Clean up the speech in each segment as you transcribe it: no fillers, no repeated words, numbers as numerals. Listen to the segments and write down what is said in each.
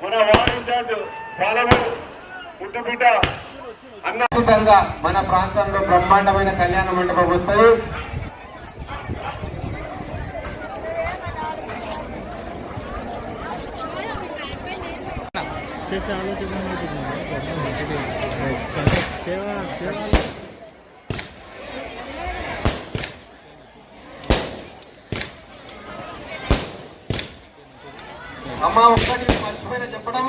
మన ward incharge Palamuru ముద్దుబిడ్డ అన్నగా మన ప్రాంతంలో బ్రహ్మాండమైన కళ్యాణ మండపం వస్తాయి. అమ్మ ఒక్కటి మర్చిపోయిన చెప్పడం,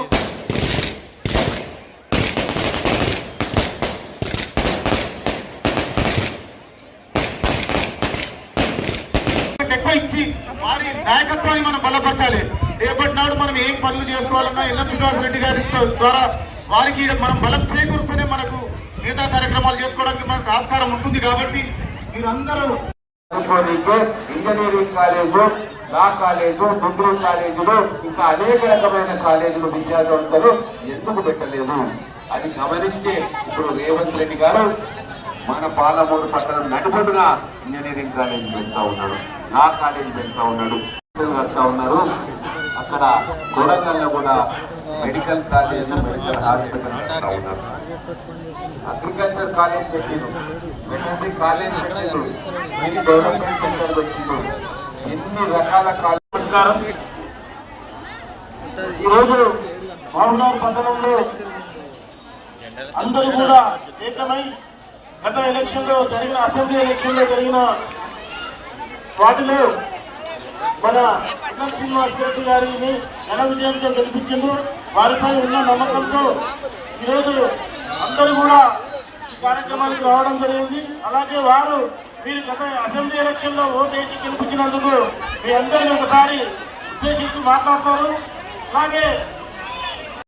ఇచ్చి వారి నాయకత్వాన్ని మనం బలపరచాలి. రేపటి నాడు మనం ఏం పనులు చేసుకోవాలన్నా ఎన్ఎం శ్రీనివాస్ రెడ్డి గారి ద్వారా వారికి మనం బలం చేకూరుస్తూనే మనకు మిగతా కార్యక్రమాలు చేసుకోవడానికి మనకు ఆస్కారం ఉంటుంది. కాబట్టి మీరందరూ ఇంజనీరింగ్ కాలేజు, లా కాలేజు, డిగ్రీ కాలేజీలు, ఇంకా అనేక రకమైన కాలేజీలు విద్యా సంస్థలు ఎందుకు పెట్టలేదు అది గమనించే ఇప్పుడు రేవంత్ రెడ్డి గారు మన పాలమూరు పట్టణం నడుబడున ఇంజనీరింగ్ కాలేజీ పెడతా ఉన్నాడు, లా కాలేజీ పెడతా ఉన్నాడు, పెడతా ఉన్నారు. అక్కడ కొడంగల్లో కూడా మెడికల్ కాలేజ్, మెడికల్ హాస్పిటల్ పెడతా ఉన్నారు. అగ్రికల్చర్ కాలేజ్ పెట్టిండు, వెటర్నరీ కాలేజ్ పెట్టిండు, డెవలప్మెంట్ సెంటర్ పెట్టిండు, ఎన్ని రకాల కాలేజ్. ఈరోజు మహబూబ్నగర్ పట్టణంలో అందరూ కూడా ఏకమై గత ఎలక్షన్లో జరిగిన అసెంబ్లీ ఎలక్షన్లో జరిగిన వాటిలో మన ఎన్ఎం శ్రీనివాస్ రెడ్డి గారిని ఘన విజయంతో గెలిపించిండ్రు. వారిపై ఉన్న నమ్మకంతో ఈరోజు అందరూ కూడా ఈ కార్యక్రమానికి రావడం జరిగింది. అలాగే వారు మీరు గత అసెంబ్లీ ఎలక్షన్లో ఓటు వేసి గెలిపించినందుకు మీ అందరినీ ఒకసారి ఉద్దేశించి మాట్లాడతారు. అలాగే